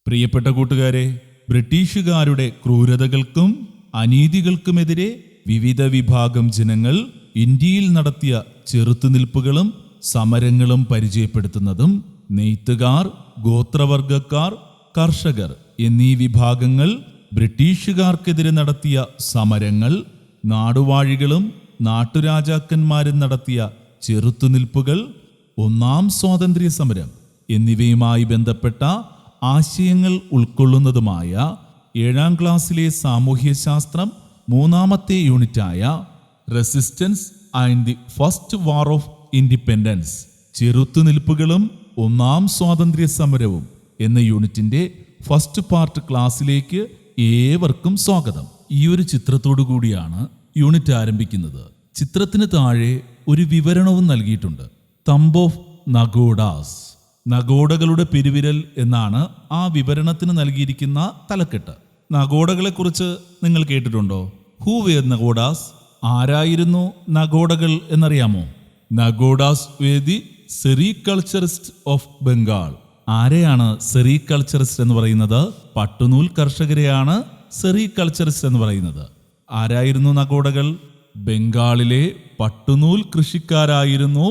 പ്രിയപ്പെട്ട കൂട്ടുകാരെ, ബ്രിട്ടീഷുകാരുടെ ക്രൂരതകൾക്കും അനീതികൾക്കുമെതിരെ വിവിധ വിഭാഗം ജനങ്ങൾ ഇന്ത്യയിൽ നടത്തിയ ചെറുത്തുനിൽപ്പുകളും സമരങ്ങളും പരിചയപ്പെടുത്തുന്നതും നെയ്ത്തുകാർ, ഗോത്രവർഗക്കാർ, കർഷകർ എന്നീ വിഭാഗങ്ങൾ ബ്രിട്ടീഷുകാർക്കെതിരെ നടത്തിയ സമരങ്ങൾ, നാടുവാഴികളും നാട്ടുരാജാക്കന്മാരും നടത്തിയ ചെറുത്തുനിൽപ്പുകൾ, ഒന്നാം സ്വാതന്ത്ര്യ സമരം എന്നിവയുമായി ബന്ധപ്പെട്ട ആശയങ്ങൾ ഉൾക്കൊള്ളുന്നതുമായ 7ാം ക്ലാസ്സിലെ സാമൂഹ്യശാസ്ത്രം 3ാമത്തെ യൂണിറ്റായ resistance and the first war of independence, ചെറുത്തുനിൽപ്പുകളും ഒന്നാം സ്വാതന്ത്ര്യ സമരവും എന്ന യൂണിറ്റിന്റെ ഫസ്റ്റ് പാർട്ട് ക്ലാസ്സിലേക്ക് ഏവർക്കും സ്വാഗതം. ഈ ഒരു ചിത്രത്തോടു കൂടിയാണ് യൂണിറ്റ് ആരംഭിക്കുന്നത്. ചിത്രത്തിന് താഴെ ഒരു വിവരണവും നൽകിയിട്ടുണ്ട്. തംബ് ഓഫ് നഗോഡാസ്, നഗോഡകളുടെ പെരുവിരൽ എന്നാണ് ആ വിവരണത്തിന് നൽകിയിരിക്കുന്ന തലക്കെട്ട്. നഗോഡകളെക്കുറിച്ച് നിങ്ങൾ കേട്ടിട്ടുണ്ടോ? Who were Nagodas? ആരായിരുന്നു നഗോഡകൾ എന്നറിയാമോ? Nagodas were the sericulturist of Bengal. ആരെയാണ് സെറികൾച്ചറിസ്റ്റ് എന്ന് പറയുന്നത്? പട്ടുനൂൽ കർഷകരെയാണ് സെറികൾച്ചറിസ്റ്റ് എന്ന് പറയുന്നത്. ആരായിരുന്നു നഗോഡകൾ? ബംഗാളിലെ പട്ടുനൂൽ കൃഷിക്കാരായിരുന്നു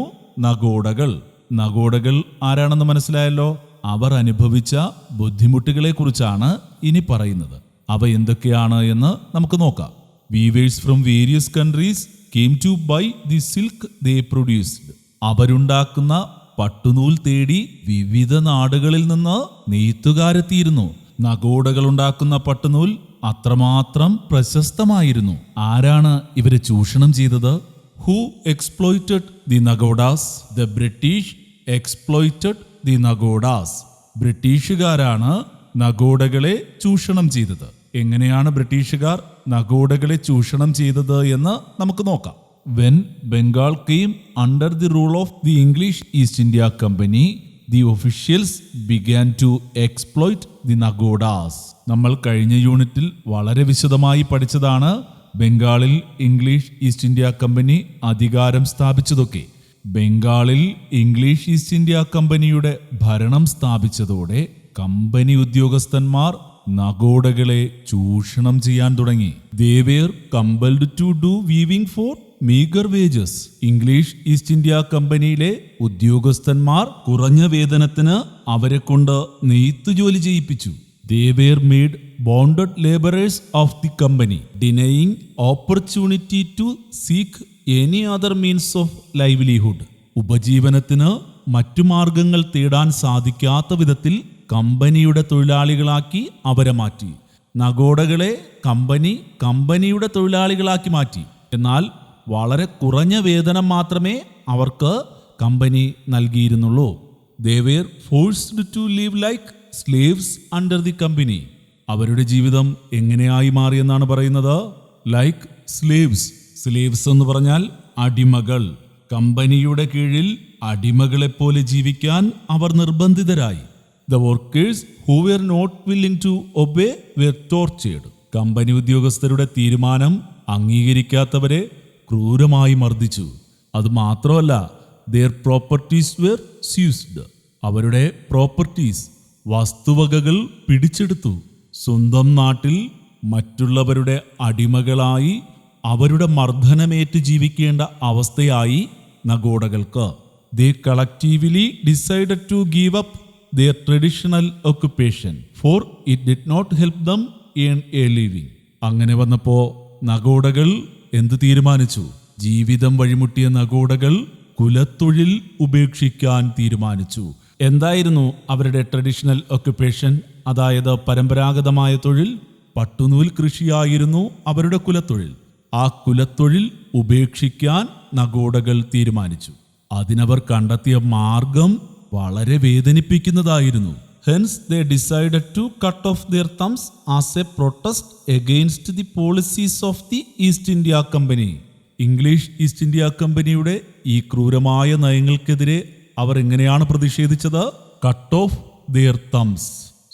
നഗോഡകൾ. നഗോഡകൾ ആരാണെന്ന് മനസ്സിലായല്ലോ. അവർ അനുഭവിച്ച ബുദ്ധിമുട്ടുകളെ കുറിച്ചാണ് ഇനി പറയുന്നത്. അവ എന്തൊക്കെയാണ് എന്ന് നമുക്ക് നോക്കാം. Weavers from various countries came to buy the silk they produced. അവരുണ്ടാക്കുന്ന പട്ടുനൂൽ തേടി വിവിധ നാടുകളിൽ നിന്ന് നെയ്ത്തുകാരെത്തിയിരുന്നു. നഗോഡകൾ ഉണ്ടാക്കുന്ന പട്ടുനൂൽ അത്രമാത്രം പ്രശസ്തമായിരുന്നു. ആരാണ് ഇവരെ ചൂഷണം ചെയ്തത്? Who exploited the Nagodas? The British exploited the Nagodas. ബ്രിട്ടീഷുകാരാണ് നഗോഡകളെ ചൂഷണം ചെയ്തത്. എങ്ങനെയാണ് ബ്രിട്ടീഷുകാർ നഗോഡകളെ ചൂഷണം ചെയ്തത് എന്ന് നമുക്ക് നോക്കാം. When Bengal came under the rule of the English East India Company, the officials began to exploit the Nagodas. നമ്മൾ കഴിഞ്ഞ യൂണിറ്റിൽ വളരെ വിശദമായി പഠിച്ചതാണ് ബംഗാളിൽ ഇംഗ്ലീഷ് ഈസ്റ്റ് ഇന്ത്യ കമ്പനി അധികാരം സ്ഥാപിച്ചതൊക്കെ. ബംഗാളിൽ ഇംഗ്ലീഷ് ഈസ്റ്റ് ഇന്ത്യ കമ്പനിയുടെ ഭരണം സ്ഥാപിച്ചതോടെ കമ്പനി ഉദ്യോഗസ്ഥന്മാർ നഗോഡകളെ ചൂഷണം ചെയ്യാൻ തുടങ്ങി. They were compelled to do weaving for meager wages. English East India കമ്പനിയിലെ ഉദ്യോഗസ്ഥന്മാർ കുറഞ്ഞ വേതനത്തിന് അവരെ കൊണ്ട് നെയ്ത്തു ജോലി ചെയ്യിപ്പിച്ചു. They were made bonded laborers of the company, denying opportunity to seek any other means of livelihood. ഉപജീവനത്തിന് മറ്റു മാർഗങ്ങൾ തേടാൻ സാധിക്കാത്ത വിധത്തിൽ കമ്പനിയുടെ തൊഴിലാളികളാക്കി അവരെ മാറ്റി. നഗോഡകളെ കമ്പനിയുടെ തൊഴിലാളികളാക്കി മാറ്റി. എന്നാൽ വളരെ കുറഞ്ഞ വേതനം മാത്രമേ അവർക്ക് company നൽകിയിരുന്നുള്ളൂ. They were forced to live like slaves under the company. അവരുടെ ജീവിതം എങ്ങനെയായി മാറിയെന്നാണ് പറയുന്നത്? ലൈക്ക് സ്ലേവ്സ് എന്ന് പറഞ്ഞാൽ അടിമകൾ. കമ്പനിയുടെ കീഴിൽ അടിമകളെപ്പോലെ ജീവിക്കാൻ അവർ നിർബന്ധിതരായി. The workers who were not willing to obey were tortured. Company ഉദ്യോഗസ്ഥരുടെ തീരുമാനം അംഗീകരിക്കാത്തവരെ ക്രൂരമായി മർദ്ദിച്ചു. അതുമാത്രമല്ല, their properties were seized. അവരുടെ പ്രോപ്പർട്ടീസ്, വസ്തുവകകൾ പിടിച്ചെടുത്തു. സ്വന്തം നാട്ടിൽ മറ്റുള്ളവരുടെ അടിമകളായി അവരുടെ മർദ്ദനമേറ്റ് ജീവിക്കേണ്ട അവസ്ഥയായി നഗോഡകൾക്ക്. They collectively decided to give up their traditional occupation, for it did not help them earn a living. അങ്ങനെ വന്നപ്പോൾ നഗോഡകൾ എന്ത് തീരുമാനിച്ചു? ജീവിതം വഴിമുട്ടിയ നഗോഡകൾ കുലത്തൊഴിൽ ഉപേക്ഷിക്കാൻ തീരുമാനിച്ചു. എന്തായിരുന്നു അവരുടെ ട്രഡീഷണൽ ഒക്യുപ്പേഷൻ? അതായത് പരമ്പരാഗതമായ തൊഴിൽ പട്ടുനൂൽ കൃഷിയായിരുന്നു അവരുടെ കുലത്തൊഴിൽ. ആ കുലത്തൊഴിൽ ഉപേക്ഷിക്കാൻ നഗോഡകൾ തീരുമാനിച്ചു. അതിനവർ കണ്ടെത്തിയ മാർഗം വളരെ വേദനിപ്പിക്കുന്നതായിരുന്നു. Hence they decided to cut off their thumbs as a protest against the policies of the East India Company. English East India കമ്പനിയുടെ ഈ ക്രൂരമായ നയങ്ങൾക്കെതിരെ അവർ എങ്ങനെയാണ് പ്രതിഷേധിച്ചത്? കട്ട് ഓഫ് ദിയർ തംസ്,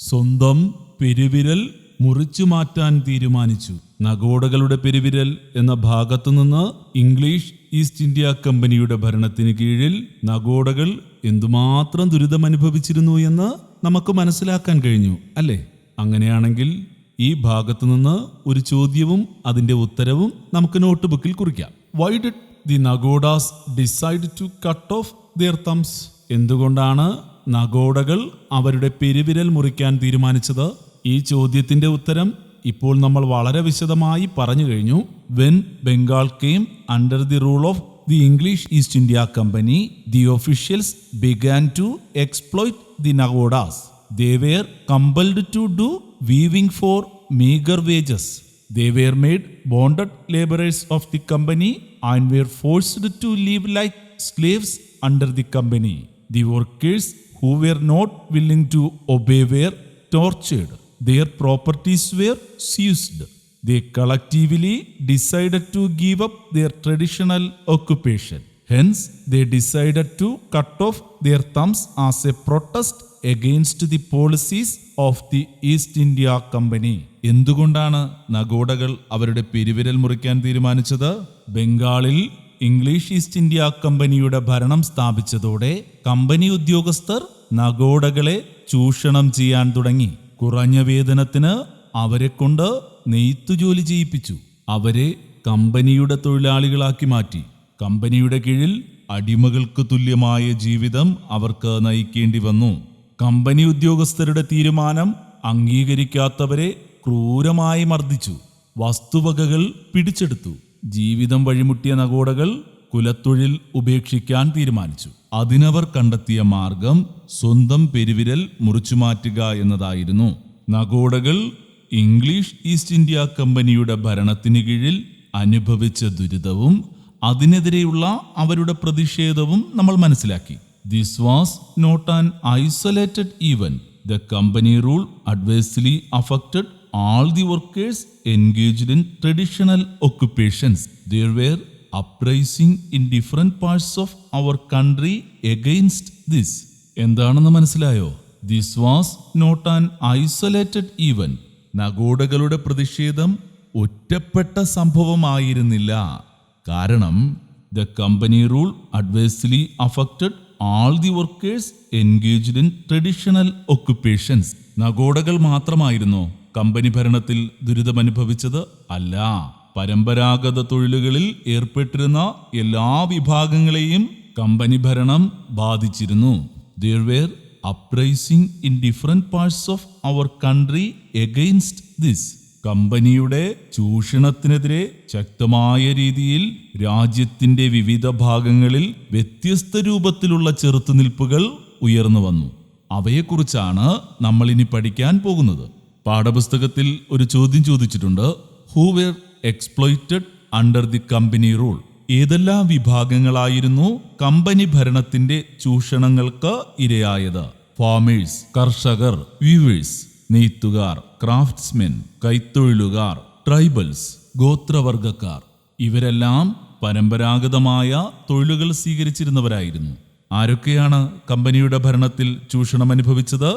സ്വന്തം പെരുവിരൽ മുറിച്ചു മാറ്റാൻ തീരുമാനിച്ചു. നഗോഡകളുടെ പെരുവിരൽ എന്ന ഭാഗത്തു നിന്ന് ഇംഗ്ലീഷ് ഈസ്റ്റ് ഇന്ത്യ കമ്പനിയുടെ ഭരണത്തിന് കീഴിൽ നഗോഡകൾ എന്തുമാത്രം ദുരിതമനുഭവിച്ചിരുന്നു എന്ന് നമുക്ക് മനസ്സിലാക്കാൻ കഴിഞ്ഞു അല്ലേ? അങ്ങനെയാണെങ്കിൽ ഈ ഭാഗത്തു നിന്ന് ഒരു ചോദ്യവും അതിന്റെ ഉത്തരവും നമുക്ക് നോട്ട് ബുക്കിൽ കുറിക്കാം. Why did the Nagodas decide to cut off their thumbs? എന്തുകൊണ്ടാണ് നഗോഡകൾ അവരുടെ പെരുവിരൽ മുറിക്കാൻ തീരുമാനിച്ചത്? ഈ ചോദ്യത്തിന്റെ ഉത്തരം ഇപ്പോൾ നമ്മൾ വളരെ വിശദമായി പറഞ്ഞു കഴിഞ്ഞു. When Bengal came under the rule of the English East India company, the officials began to exploit the നഗോഡാസ്. They were compelled to do weaving for meager wages. They were made bonded laborers of the company and were forced to live like slaves under the company. The workers who were not willing to obey were tortured. Their properties were seized. They collectively decided to give up their traditional occupation. Hence, they decided to cut off their thumbs as a protest against the policies of the East India Company. എന്തുകൊണ്ടാണ് നഗോഡകൾ അവരുടെ പെരുവിരൽ മുറിക്കാൻ തീരുമാനിച്ചത്? ബംഗാളിൽ English East India കമ്പനിയുടെ ഭരണം സ്ഥാപിച്ചതോടെ company ഉദ്യോഗസ്ഥർ നഗോഡകളെ ചൂഷണം ചെയ്യാൻ തുടങ്ങി. കുറഞ്ഞ വേതനത്തിന് അവരെ കൊണ്ട് നെയ്ത്തുജോലി ചെയ്യിപ്പിച്ചു. അവരെ കമ്പനിയുടെ തൊഴിലാളികളാക്കി മാറ്റി. കമ്പനിയുടെ കീഴിൽ അടിമകൾക്ക് തുല്യമായ ജീവിതം അവർക്ക് നയിക്കേണ്ടി വന്നു. കമ്പനി ഉദ്യോഗസ്ഥരുടെ തീരുമാനം അംഗീകരിക്കാത്തവരെ ക്രൂരമായി മർദ്ദിച്ചു. വസ്തുവകകൾ പിടിച്ചെടുത്തു. ജീവിതം വഴിമുട്ടിയ നഗോഡകൾ കുലത്തൊഴിൽ ഉപേക്ഷിക്കാൻ തീരുമാനിച്ചു. അതിനവർ കണ്ടെത്തിയ മാർഗം സ്വന്തം പെരുവിരൽ മുറിച്ചുമാറ്റുക എന്നതായിരുന്നു. നഗോഡകൾ ഇംഗ്ലീഷ് ഈസ്റ്റ് ഇന്ത്യ കമ്പനിയുടെ ഭരണത്തിന് കീഴിൽ അനുഭവിച്ച ദുരിതവും അതിനെതിരെയുള്ള അവരുടെ പ്രതിഷേധവും നമ്മൾ മനസ്സിലാക്കി. This was not an isolated event. The company rule adversely affected all the workers engaged in traditional occupations. There were uprisings in different parts of our country against this. എന്താണെന്ന് മനസ്സിലായോ? This was not an isolated event. നഗോഡകളുടെ പ്രതിഷേധം ഒറ്റപ്പെട്ട സംഭവമായിരുന്നില്ല. കാരണം the company rule adversely affected all the workers engaged in traditional occupations. നഗോഡകൾ മാത്രമായിരുന്നോ company ഭരണത്തിൽ ദുരിതമനുഭവിച്ചത്? അല്ല, പരമ്പരാഗത തൊഴിലുകളിൽ ഏർപ്പെട്ടിരുന്ന എല്ലാ വിഭാഗങ്ങളെയും കമ്പനി ഭരണം ബാധിച്ചിരുന്നു. There were uprisings in different parts of our country against this. കമ്പനിയുടെ ചൂഷണത്തിനെതിരെ ശക്തമായ രീതിയിൽ രാജ്യത്തിന്റെ വിവിധ ഭാഗങ്ങളിൽ വ്യത്യസ്ത രൂപത്തിലുള്ള ചെറുത്തുനിൽപ്പുകൾ ഉയർന്നു വന്നു. അവയെക്കുറിച്ചാണ് നമ്മൾ ഇനി പഠിക്കാൻ പോകുന്നത്. പാഠപുസ്തകത്തിൽ ഒരു ചോദ്യം ചോദിച്ചിട്ടുണ്ട്. Who were exploited under the company rule? ഏതെല്ലാം വിഭാഗങ്ങളായിരുന്നു കമ്പനി ഭരണത്തിന്റെ ചൂഷണങ്ങൾക്ക് ഇരയായത്? ഫാമേഴ്സ്, കർഷകർ, വീവേഴ്സ്, നെയ്ത്തുകാർ, ക്രാഫ്റ്റ്സ്മെൻ, കൈത്തൊഴിലുകാർ, ട്രൈബൽസ്, ഗോത്രവർഗക്കാർ. ഇവരെല്ലാം പരമ്പരാഗതമായ തൊഴിലുകൾ സ്വീകരിച്ചിരുന്നവരായിരുന്നു. ആരൊക്കെയാണ് കമ്പനിയുടെ ഭരണത്തിൽ ചൂഷണം അനുഭവിച്ചത്?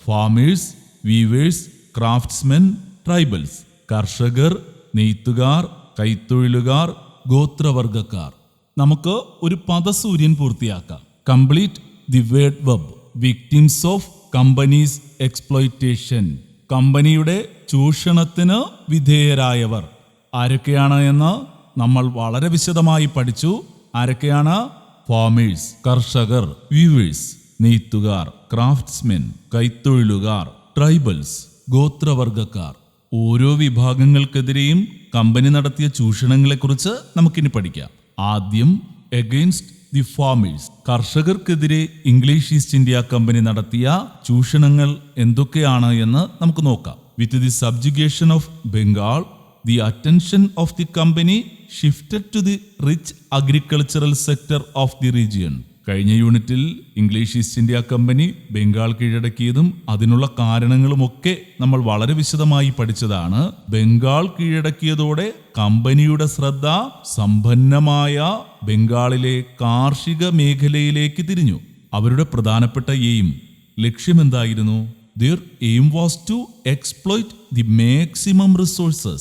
Farmers, weavers, craftsmen, tribals. കർഷകർ, നെയ്ത്തുകാർ, കൈത്തൊഴിലുകാർ, ഗോത്രവർഗക്കാർ. നമുക്ക് ഒരു പദസൂര്യൻ പൂർത്തിയാക്കാം. Complete the word web. Victims of companies exploitation. കമ്പനിയുടെ ചൂഷണത്തിന് വിധേയരായവർ ആരൊക്കെയാണ് എന്ന് നമ്മൾ വളരെ വിശദമായി പഠിച്ചു. ആരൊക്കെയാണ്? ഫാമേഴ്സ്, കർഷകർ, വീവേഴ്സ്, നെയ്ത്തുകാർ, ക്രാഫ്റ്റ്സ്മെൻ, കൈത്തൊഴിലുകാർ, ട്രൈബൽസ്, ഗോത്രവർഗക്കാർ. ഓരോ വിഭാഗങ്ങൾക്കെതിരെയും കമ്പനി നടത്തിയ ചൂഷണങ്ങളെക്കുറിച്ച് നമുക്കിനി പഠിക്കാം. ആദ്യം എഗെയിൻസ്റ്റ് ദി ഫാമേഴ്സ്. കർഷകർക്കെതിരെ ഇംഗ്ലീഷ് ഈസ്റ്റ് ഇന്ത്യ കമ്പനി നടത്തിയ ചൂഷണങ്ങൾ എന്തൊക്കെയാണ് എന്ന് നമുക്ക് നോക്കാം. With the subjugation of Bengal, the attention of the company shifted to the rich agricultural sector of the region. കഴിഞ്ഞ യൂണിറ്റിൽ English East India company Bengal കീഴടക്കിയതും അതിനുള്ള കാരണങ്ങളുമൊക്കെ നമ്മൾ വളരെ വിശദമായി പഠിച്ചതാണ്. ബംഗാൾ കീഴടക്കിയതോടെ കമ്പനിയുടെ ശ്രദ്ധ സമ്പന്നമായ ബംഗാളിലെ കാർഷിക മേഖലയിലേക്ക് തിരിഞ്ഞു. അവരുടെ പ്രധാനപ്പെട്ട ലക്ഷ്യമെന്തായിരുന്നു? Their aim was to exploit the maximum resources.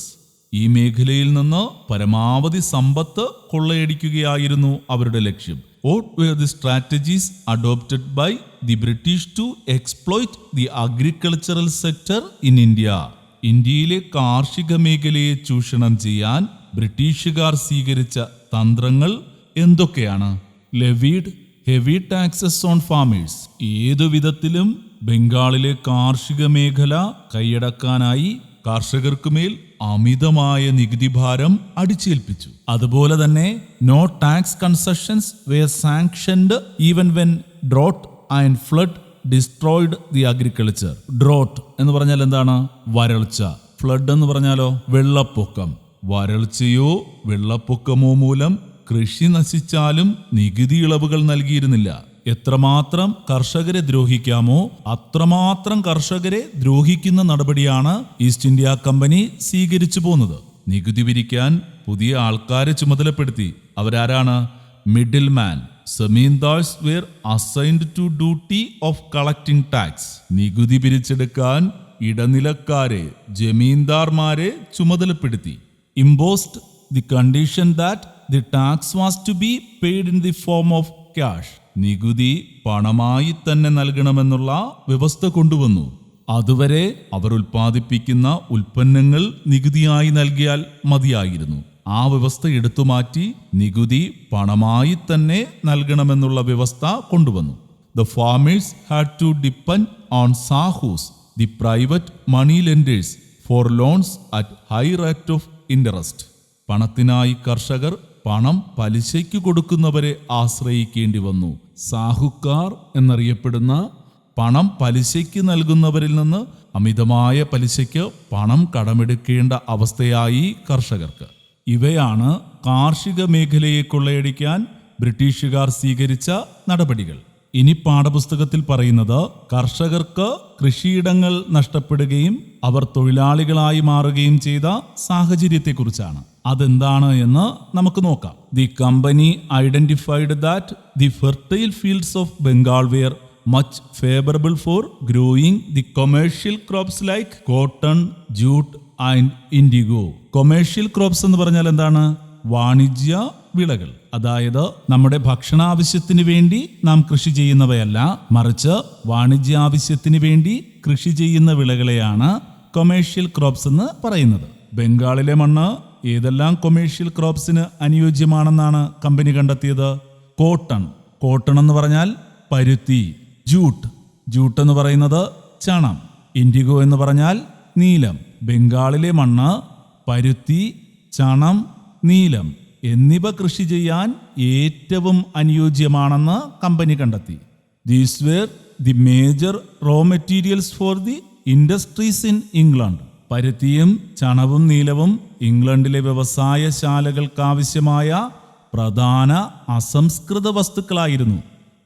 ഈ മേഖലയിൽ നിന്ന് പരമാവധി സമ്പത്ത് കൊള്ളയടിക്കുകയായിരുന്നു അവരുടെ ലക്ഷ്യം. What were the strategies adopted by the British to exploit the agricultural sector in India? ഇന്ത്യയിലെ കാർഷിക മേഖലയെ ചൂഷണം ചെയ്യാൻ ബ്രിട്ടീഷുകാർ സ്വീകരിച്ച തന്ത്രങ്ങൾ എന്തൊക്കെയാണ്? Levied heavy taxes on farmers. ഏതു വിധത്തിലും ബംഗാളിലെ കാർഷിക മേഖല കൈയടക്കാനായി കർഷകർക്കുമേൽ അമിതമായ നികുതി ഭാരം അടിച്ചേൽപ്പിച്ചു. അതുപോലെ തന്നെ no tax concessions were sanctioned even when drought and flood destroyed the agriculture. Drought എന്ന് പറഞ്ഞാൽ എന്താണ്? വരൾച്ച. ഫ്ലഡ് എന്ന് പറഞ്ഞാലോ വെള്ളപ്പൊക്കം. വരൾച്ചയോ വെള്ളപ്പൊക്കമോ മൂലം കൃഷി നശിച്ചാലും നികുതി ഇളവുകൾ നൽകിയിരുന്നില്ല. എത്രമാത്രം കർഷകരെ ദ്രോഹിക്കാമോ അത്രമാത്രം കർഷകരെ ദ്രോഹിക്കുന്ന നടപടിയാണ് ഈസ്റ്റ് ഇന്ത്യ കമ്പനി സ്വീകരിച്ചു പോന്നത്. നികുതി പിരിക്കാൻ പുതിയ ആൾക്കാരെ ചുമതലപ്പെടുത്തി. അവരാരാണ്? Middle man. Zamindars were assigned to duty of collecting tax. നികുതി പിരിച്ചെടുക്കാൻ ഇടനിലക്കാരെ, ജമീന്ദാർമാരെ ചുമതലപ്പെടുത്തി. Imposed the condition that the tax was to be paid in the form of cash. നികുതി പണമായി തന്നെ നൽകണമെന്നുള്ള വ്യവസ്ഥ കൊണ്ടുവന്നു. അതുവരെ അവർ ഉൽപ്പാദിപ്പിക്കുന്ന ഉൽപ്പന്നങ്ങൾ നികുതിയായി നൽകിയാൽ മതിയായിരുന്നു. ആ വ്യവസ്ഥ എടുത്തുമാറ്റി നികുതി പണമായി തന്നെ നൽകണമെന്നുള്ള വ്യവസ്ഥ കൊണ്ടുവന്നു. The farmers had to depend on sahus, the private money lenders, for loans at high rate of interest. പണത്തിനായി കർഷകർ പണം പലിശയ്ക്ക് കൊടുക്കുന്നവരെ ആശ്രയിക്കേണ്ടി വന്നു. സാഹുക്കാർ എന്നറിയപ്പെടുന്ന പണം പലിശയ്ക്ക് നൽകുന്നവരിൽ നിന്ന് അമിതമായ പലിശയ്ക്ക് പണം കടമെടുക്കേണ്ട അവസ്ഥയായി കർഷകർക്ക്. ഇവയാണ് കാർഷിക മേഖലയെ കൊള്ളയടിക്കാൻ ബ്രിട്ടീഷുകാർ സ്വീകരിച്ച നടപടികൾ. ഇനി പാഠപുസ്തകത്തിൽ പറയുന്നത് കർഷകർക്ക് കൃഷിയിടങ്ങൾ നഷ്ടപ്പെടുകയും അവർ തൊഴിലാളികളായി മാറുകയും ചെയ്ത സാഹചര്യത്തെക്കുറിച്ചാണ്. അതെന്താണ് എന്ന് നമുക്ക് നോക്കാം. The company identified that the fertile fields of Bengal were much favourable for growing the commercial crops like cotton, jute and indigo. Commercial crops എന്ന് പറഞ്ഞാൽ എന്താണ്? വാണിജ്യ വിളകൾ. അതായത് നമ്മുടെ ഭക്ഷണാവശ്യത്തിന് വേണ്ടി നാം കൃഷി ചെയ്യുന്നവയല്ല, മറിച്ച് വാണിജ്യാവശ്യത്തിന് വേണ്ടി കൃഷി ചെയ്യുന്ന വിളകളെയാണ് കൊമേഴ്ഷ്യൽ ക്രോപ്സ് എന്ന് പറയുന്നത്. ബംഗാളിലെ മണ്ണ് ഏതെല്ലാം കൊമേഴ്ഷ്യൽ ക്രോപ്സിന് അനുയോജ്യമാണെന്നാണ് കമ്പനി കണ്ടെത്തിയത്? കോട്ടൺ. കോട്ടൺ എന്ന് പറഞ്ഞാൽ പരുത്തി. ജൂട്ട് എന്ന് പറയുന്നത് ചണം. ഇൻഡിഗോ എന്ന് പറഞ്ഞാൽ നീലം. ബംഗാളിലെ മണ്ണ് പരുത്തി, ചണം, നീലം എന്നിവ കൃഷി ചെയ്യാൻ ഏറ്റവും അനുയോജ്യമാണെന്ന് കമ്പനി കണ്ടെത്തി. These were the major raw materials for the industries in England. പരുത്തിയും ചണവും നീലവും ഇംഗ്ലണ്ടിലെ വ്യവസായശാലകൾക്കാവശ്യമായ പ്രധാന അസംസ്കൃത വസ്തുക്കളായിരുന്നു.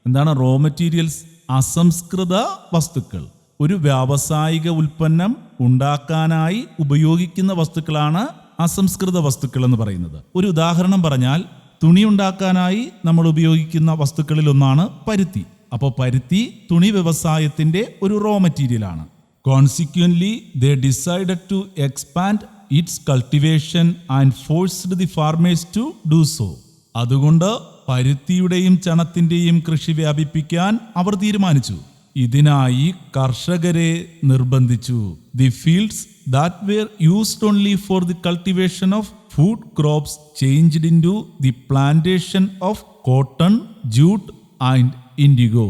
എന്താണ് റോ മെറ്റീരിയൽസ്? അസംസ്കൃത വസ്തുക്കൾ. ഒരു വ്യാവസായിക ഉൽപ്പന്നം ഉണ്ടാക്കാനായി ഉപയോഗിക്കുന്ന വസ്തുക്കളാണ് അസംസ്കൃത വസ്തുക്കൾ എന്ന് പറയുന്നത്. ഒരു ഉദാഹരണം പറഞ്ഞാൽ തുണി ഉണ്ടാക്കാനായി നമ്മൾ ഉപയോഗിക്കുന്ന വസ്തുക്കളിൽ ഒന്നാണ് പരുത്തി. അപ്പോൾ പരുത്തി തുണി വ്യവസായത്തിന്റെ ഒരു റോ മെറ്റീരിയലാണ്. Consequently, they decided to expand its cultivation and forced the farmers to do so. അതുകൊണ്ട് പരുത്തിയുടെയും ചണത്തിന്റെയും കൃഷി വ്യാപിപ്പിക്കാൻ അവർ തീരുമാനിച്ചു. ഇതിനായി കർഷകരെ നിർബന്ധിച്ചു. The fields that were used only for the cultivation of food crops changed into the plantation of cotton, jute and indigo.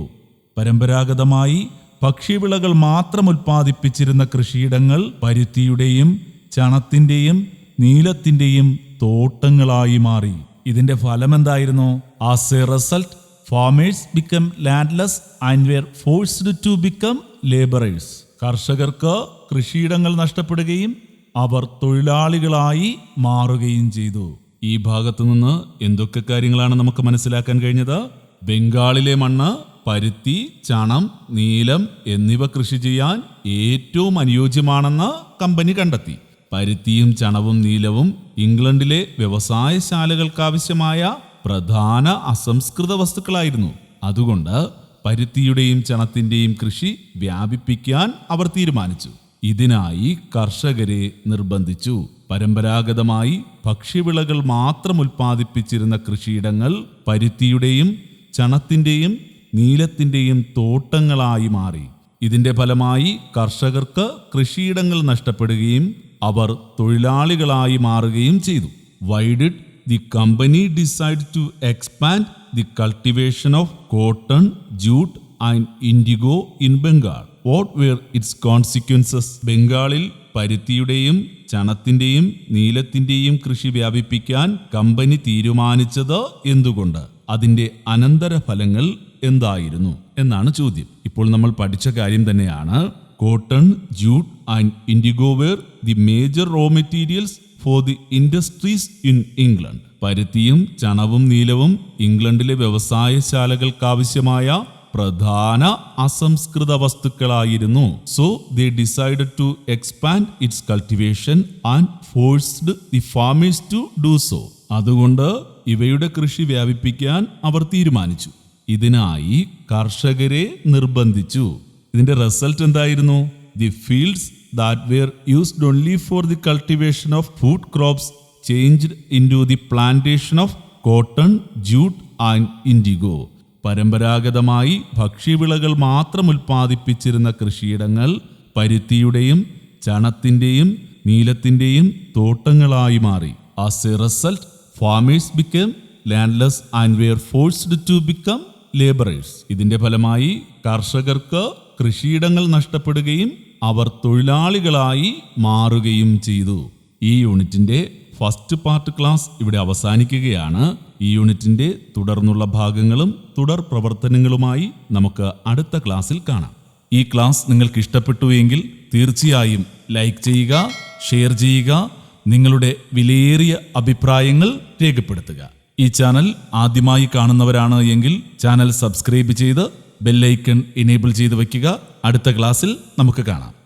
പരമ്പരാഗതമായി ഭക്ഷ്യവിളകൾ മാത്രം ഉൽപ്പാദിപ്പിച്ചിരുന്ന കൃഷിയിടങ്ങൾ പരുത്തിയുടെയും ചണത്തിന്റെയും നീലത്തിന്റെയും തോട്ടങ്ങളായി മാറി. ഇതിന്റെ ഫലം എന്തായിരുന്നു? As a result, farmers became landless and were forced to become laborers. കർഷകർക്ക് കൃഷിയിടങ്ങൾ നഷ്ടപ്പെടുകയും അവർ തൊഴിലാളികളായി മാറുകയും ചെയ്തു. ഈ ഭാഗത്തു നിന്ന് എന്തൊക്കെ കാര്യങ്ങളാണ് നമുക്ക് മനസ്സിലാക്കാൻ കഴിഞ്ഞത്? ബംഗാളിലെ മണ്ണ് പരുത്തി, ചണം, നീലം എന്നിവ കൃഷി ചെയ്യാൻ ഏറ്റവും അനുയോജ്യമാണെന്ന് കമ്പനി കണ്ടെത്തി. പരുത്തിയും ചണവും നീലവും ഇംഗ്ലണ്ടിലെ വ്യവസായശാലകൾക്കാവശ്യമായ പ്രധാന അസംസ്കൃത വസ്തുക്കളായിരുന്നു. അതുകൊണ്ട് പരുത്തിയുടെയും ചണത്തിന്റെയും കൃഷി വ്യാപിപ്പിക്കാൻ അവർ തീരുമാനിച്ചു. ഇതിനായി കർഷകരെ നിർബന്ധിച്ചു. പരമ്പരാഗതമായി ഭക്ഷ്യവിളകൾ മാത്രം ഉൽപ്പാദിപ്പിച്ചിരുന്ന കൃഷിയിടങ്ങൾ പരുത്തിയുടെയും ചണത്തിൻ്റെയും നീലത്തിൻ്റെയും തോട്ടങ്ങളായി മാറി. ഇതിന്റെ ഫലമായി കർഷകർക്ക് കൃഷിയിടങ്ങൾ നഷ്ടപ്പെടുകയും അവർ തൊഴിലാളികളായി മാറുകയും ചെയ്തു. Why did the company decide to expand the cultivation of cotton, jute and indigo in Bengal? What were its consequences? ബംഗാളിൽ പരുത്തിയുടെയും ചണത്തിന്റെയും നീലത്തിന്റെയും കൃഷി വ്യാപിപ്പിക്കാൻ കമ്പനി തീരുമാനിച്ചത് എന്തുകൊണ്ട്? അതിന്റെ അനന്തരഫലങ്ങൾ എന്തായിരുന്നു എന്നാണ് ചോദ്യം. ഇപ്പോൾ നമ്മൾ പഠിച്ച കാര്യം തന്നെയാണ്. Cotton, jute and indigo were the major raw materials for the industries in England. പരുത്തിയും ചണവും നീലവും ഇംഗ്ലണ്ടിലെ വ്യവസായശാലകൾക്കാവശ്യമായ പ്രധാന അസംസ്കൃത വസ്തുക്കളായിരുന്നു. So they decided to expand its cultivation and forced the farmers to do so. അതുകൊണ്ട് ഇവയുടെ കൃഷി വ്യാപിപ്പിക്കാൻ അവർ തീരുമാനിച്ചു. ഇതിനായി കർഷകരെ നിർബന്ധിച്ചു. ഇതിന്റെ റിസൾട്ട് എന്തായിരുന്നു? The fields that were used only for the cultivation of food crops changed into the plantation of cotton, jute and IndiGo. പരമ്പരാഗതമായി ഭക്ഷ്യവിളകൾ മാത്രം ഉൽപ്പാദിപ്പിച്ചിരുന്ന കൃഷിയിടങ്ങൾ പരുത്തിയുടെയും ചണത്തിന്റെയും നീലത്തിന്റെയും തോട്ടങ്ങളായി മാറി. As A result farmers became landless and were forced to become laborers. ഇതിന്റെ ഫലമായി കർഷകർക്ക് കൃഷിയിടങ്ങൾ നഷ്ടപ്പെടുകയും അവർ തൊഴിലാളികളായി മാറുകയും ചെയ്തു. ഈ യൂണിറ്റിന്റെ ഫസ്റ്റ് പാർട്ട് ക്ലാസ് ഇവിടെ അവസാനിക്കുകയാണ്. ഈ യൂണിറ്റിന്റെ തുടർന്നുള്ള ഭാഗങ്ങളും തുടർ പ്രവർത്തനങ്ങളുമായി നമുക്ക് അടുത്ത ക്ലാസ്സിൽ കാണാം. ഈ ക്ലാസ് നിങ്ങൾക്ക് ഇഷ്ടപ്പെട്ടു എങ്കിൽ തീർച്ചയായും ലൈക്ക് ചെയ്യുക, ഷെയർ ചെയ്യുക, നിങ്ങളുടെ വിലയേറിയ അഭിപ്രായങ്ങൾ രേഖപ്പെടുത്തുക. ഈ ചാനൽ ആദ്യമായി കാണുന്നവരാണ് എങ്കിൽ ചാനൽ സബ്സ്ക്രൈബ് ചെയ്ത് ബെല്ലൈക്കൺ എനേബിൾ ചെയ്ത് വയ്ക്കുക. അടുത്ത ക്ലാസ്സിൽ നമുക്ക് കാണാം.